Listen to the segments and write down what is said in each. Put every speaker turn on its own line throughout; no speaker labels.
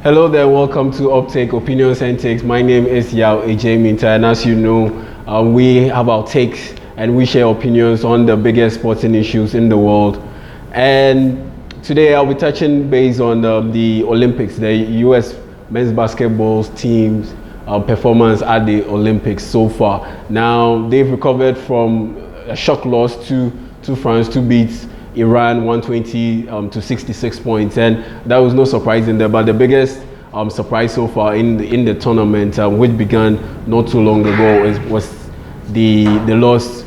Hello there, welcome to OPTAKE Opinions and Takes. My name is Yao AJ Minta, and as you know, we have our takes and we share opinions on the biggest sporting issues in the world. And today I'll be touching base on the Olympics, the US men's basketball team's performance at the Olympics so far. Now, they've recovered from a shock loss to France to beat Iran 120 to 66 points, and that was no surprise in there. But the biggest surprise so far in the tournament, which began not too long ago, was the loss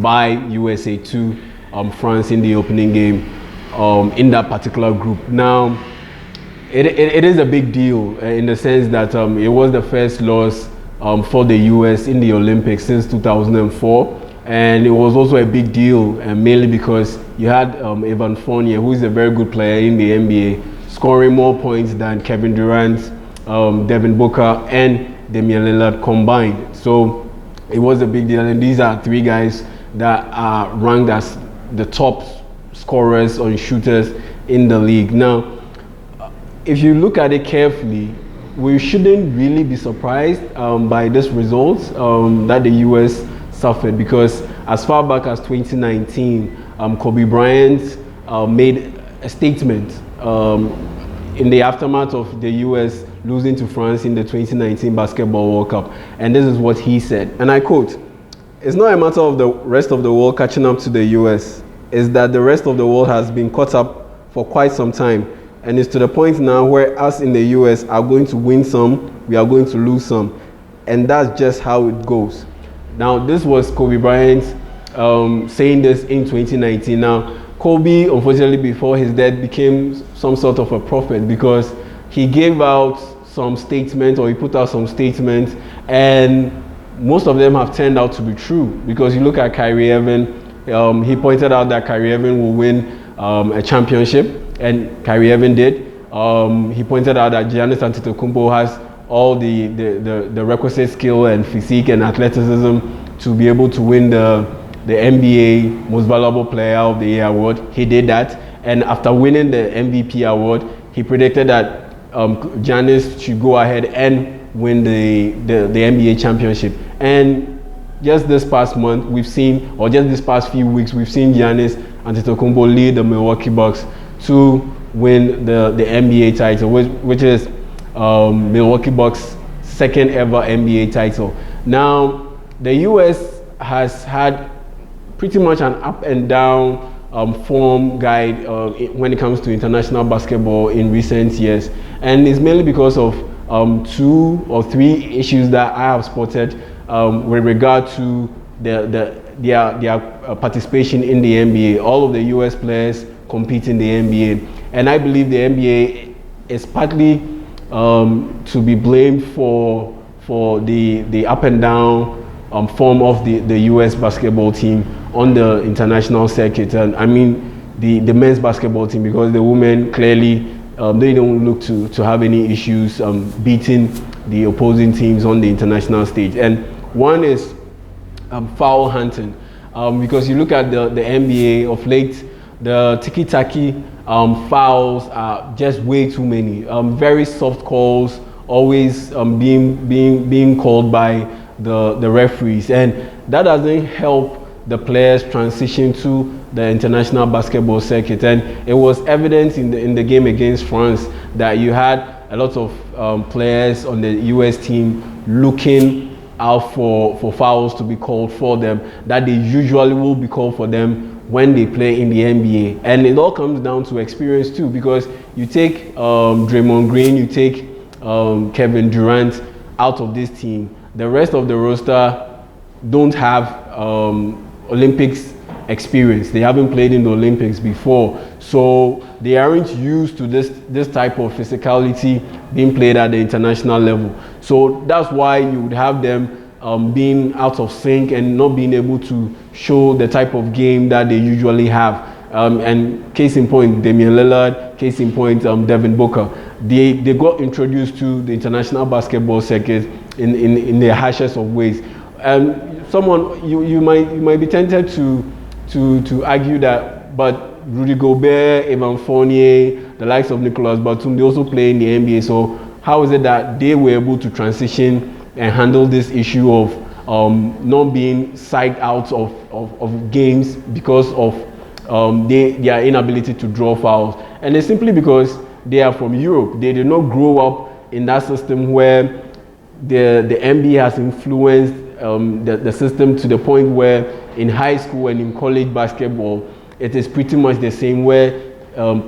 by USA to France in the opening game in that particular group. Now, it is a big deal in the sense that it was the first loss for the US in the Olympics since 2004. And it was also a big deal, mainly because you had Evan Fournier, who is a very good player in the NBA, scoring more points than Kevin Durant, Devin Booker, and Damian Lillard combined. So it was a big deal, and these are three guys that are ranked as the top scorers or shooters in the league. Now, if you look at it carefully, we shouldn't really be surprised by this result that the US suffered, because as far back as 2019, Kobe Bryant made a statement in the aftermath of the US losing to France in the 2019 Basketball World Cup. And this is what he said, and I quote, "It's not a matter of the rest of the world catching up to the US, it's that the rest of the world has been caught up for quite some time. And it's to the point now where us in the US are going to win some, we are going to lose some. And that's just how it goes." Now, this was Kobe Bryant saying this in 2019. Now, Kobe, unfortunately, before his death, became some sort of a prophet, because he gave out some statements, or he put out some statements, and most of them have turned out to be true. Because you look at Kyrie Irving, he pointed out that Kyrie Irving will win a championship, and Kyrie Irving did. He pointed out that Giannis Antetokounmpo has all the requisite skill and physique and athleticism to be able to win the NBA Most Valuable Player of the Year award. He did that, and after winning the MVP award, he predicted that Giannis should go ahead and win the NBA championship. And just this past month, we've seen, or just this past few weeks, we've seen Giannis Antetokounmpo lead the Milwaukee Bucks to win the NBA title, which is Milwaukee Bucks' second ever NBA title. Now, the US has had pretty much an up and down form guide when it comes to international basketball in recent years, and it's mainly because of 2 or 3 issues that I have spotted with regard to their participation in the NBA. All of the US players compete in the NBA, and I believe the NBA is partly to be blamed for the up and down form of the US basketball team on the international circuit. And I mean the men's basketball team, because the women clearly they don't look to have any issues beating the opposing teams on the international stage. And one is foul hunting, because you look at the NBA of late, the tiki-taki fouls are just way too many. Very soft calls, always being called by the referees, and that doesn't help the players transition to the international basketball circuit. And it was evident in the game against France that you had a lot of players on the US team looking out for fouls to be called for them that they usually will be called for them when they play in the NBA. And it all comes down to experience too, because you take Draymond Green, you take Kevin Durant out of this team, the rest of the roster don't have Olympics experience. They haven't played in the Olympics before, so they aren't used to this type of physicality being played at the international level. So that's why you would have them being out of sync and not being able to show the type of game that they usually have. And case in point, Damian Lillard, case in point, Devin Booker. They got introduced to the international basketball circuit in the harshest of ways. Someone you might be tempted to argue that, but Rudy Gobert, Evan Fournier, the likes of Nicolas Batum, they also play in the NBA. So how is it that they were able to transition and handle this issue of not being psyched out of games because of their inability to draw fouls? And it's simply because they are from Europe. They did not grow up in that system where the NBA has influenced the system to the point where in high school and in college basketball, it is pretty much the same, where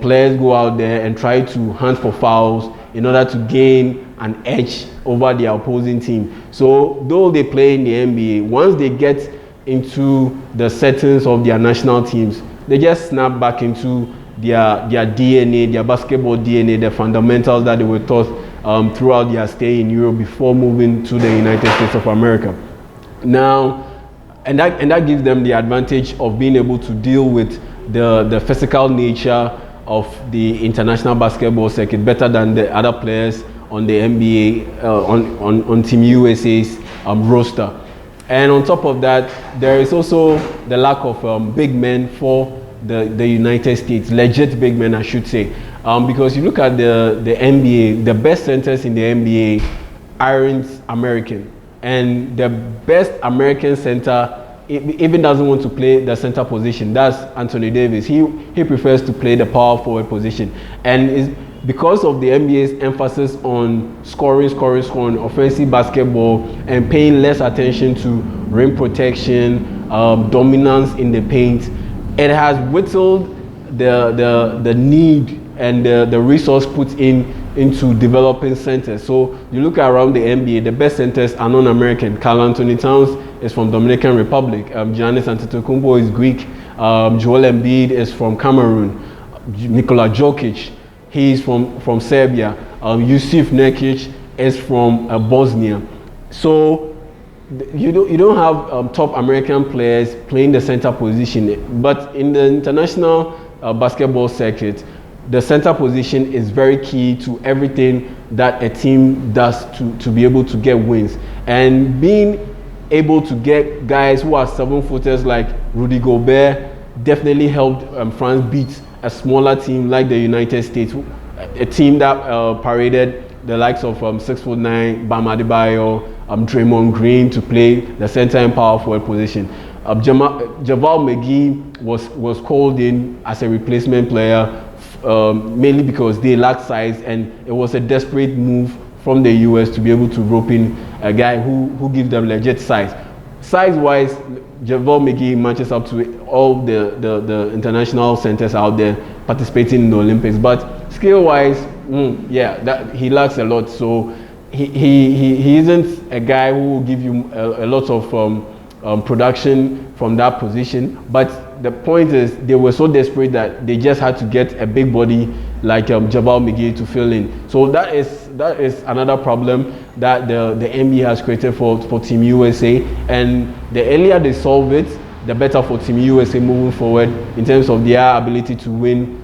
players go out there and try to hunt for fouls in order to gain an edge over their opposing team. So though they play in the NBA, once they get into the settings of their national teams, they just snap back into their DNA, their basketball DNA, the fundamentals that they were taught throughout their stay in Europe before moving to the United States of America. Now, and that gives them the advantage of being able to deal with the physical nature of the international basketball circuit better than the other players on the NBA, on Team USA's roster. And on top of that, there is also the lack of big men for the United States, legit big men, I should say. Because you look at the NBA, the best centers in the NBA aren't American. And the best American center even doesn't want to play the center position. That's Anthony Davis. He prefers to play the power forward position. And it's because of the NBA's emphasis on scoring, offensive basketball, and paying less attention to rim protection, dominance in the paint, it has whittled the need and the resource put into developing centers. So you look around the NBA, the best centers are non-American. Karl Anthony Towns is from Dominican Republic. Giannis Antetokounmpo is Greek. Joel Embiid is from Cameroon. Nikola Jokic, he is from Serbia. Yusuf Nurkic is from Bosnia. So you don't have top American players playing the center position, but in the international basketball circuit, the center position is very key to everything that a team does to be able to get wins. And being able to get guys who are 7-footers like Rudy Gobert definitely helped France beat a smaller team like the United States, a team that paraded the likes of 6'9" Bam Adebayo, Draymond Green to play the center and power forward position. JaVale McGee was called in as a replacement player, mainly because they lacked size, and it was a desperate move from the US to be able to rope in a guy who gives them legit size. Size-wise, JaVale McGee matches up to all the international centers out there participating in the Olympics, but skill-wise, he lacks a lot. So he isn't a guy who will give you a lot of production from that position. But the point is, they were so desperate that they just had to get a big body like JaVale McGee to fill in. So that is another problem that the NBA has created for Team USA. And the earlier they solve it, the better for Team USA moving forward in terms of their ability to win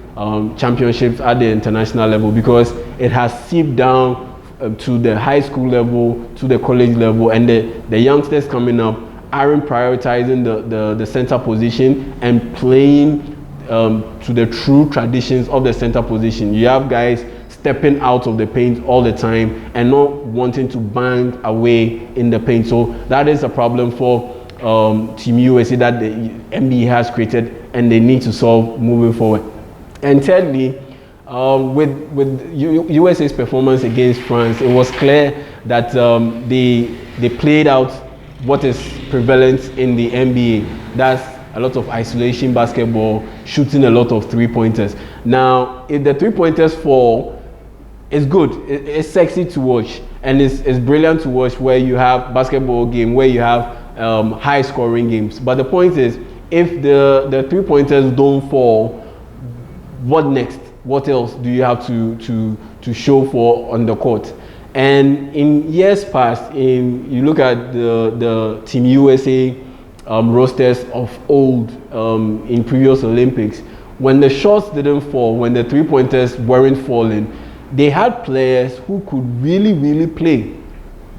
championships at the international level, because it has seeped down to the high school level, to the college level, and the youngsters coming up aren't prioritizing the center position and playing to the true traditions of the center position. You have guys stepping out of the paint all the time and not wanting to bang away in the paint. So that is a problem for Team USA that the NBA has created, and they need to solve moving forward. And thirdly, with USA's performance against France, it was clear that they played out what is prevalent in the NBA. That's a lot of isolation basketball, shooting a lot of three-pointers. Now, if the three-pointers fall, it's good. It's sexy to watch, and it's brilliant to watch where you have basketball game, where you have high-scoring games. But the point is, if the three-pointers don't fall, what next? What else do you have to show for on the court? And in years past, you look at the Team USA rosters of old in previous Olympics, when the shots didn't fall, when the three-pointers weren't falling, they had players who could really play.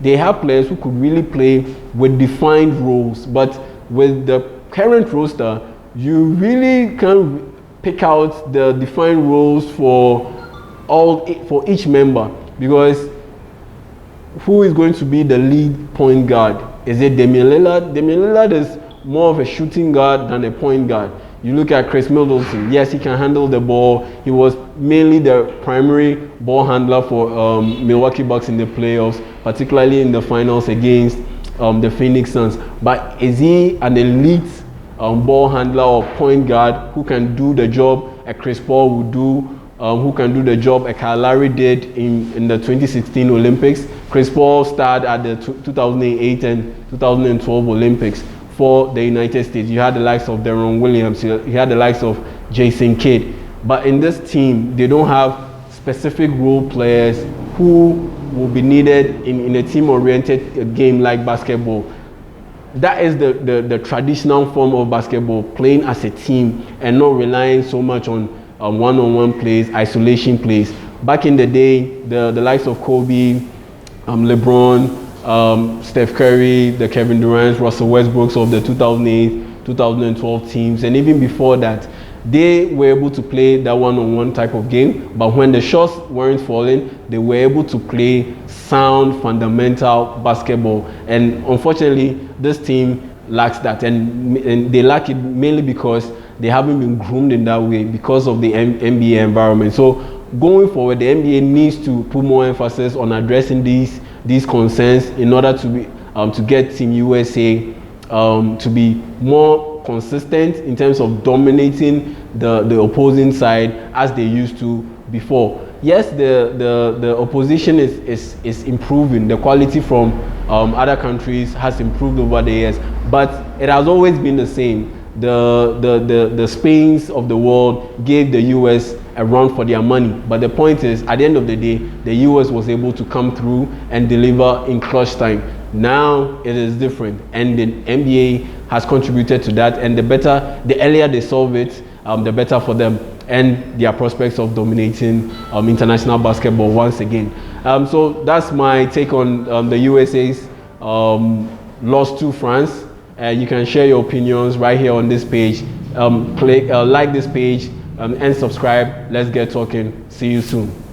They have players who could really play with defined roles. But with the current roster, you really can't pick out the defined roles for each member, because who is going to be the lead point guard? Is it Damian Lillard? Damian Lillard is more of a shooting guard than a point guard. You look at Chris Middleton. Yes, he can handle the ball. He was mainly the primary ball handler for Milwaukee Bucks in the playoffs, particularly in the finals against the Phoenix Suns. But is he an elite ball handler or point guard who can do the job a Chris Paul would do, who can do the job a Kyle Lowry did in the 2016 Olympics? Chris Paul starred at the 2008 and 2012 Olympics for the United States. You had the likes of Deron Williams, you had the likes of Jason Kidd. But in this team, they don't have specific role players who will be needed in a team-oriented game like basketball. That is the traditional form of basketball, playing as a team and not relying so much on one-on-one plays, isolation plays. Back in the day, the likes of Kobe, LeBron, Steph Curry, the Kevin Durant, Russell Westbrooks of the 2008, 2012 teams, and even before that, they were able to play that one-on-one type of game. But when the shots weren't falling, they were able to play sound, fundamental basketball. And unfortunately, this team lacks that, and they lack it mainly because they haven't been groomed in that way because of the NBA environment. So going forward, the NBA needs to put more emphasis on addressing these concerns in order to be to get Team USA to be more consistent in terms of dominating the opposing side as they used to before. Yes, the opposition is improving. The quality from other countries has improved over the years, but it has always been the same. The Spains of the world gave the US a run for their money, but the point is, at the end of the day, the US was able to come through and deliver in clutch time. Now it is different, and the NBA has contributed to that, and the earlier they solve it, the better for them and their prospects of dominating international basketball once again. So that's my take on the USA's loss to France. You can share your opinions right here on this page. Like this page and subscribe. Let's get talking. See you soon.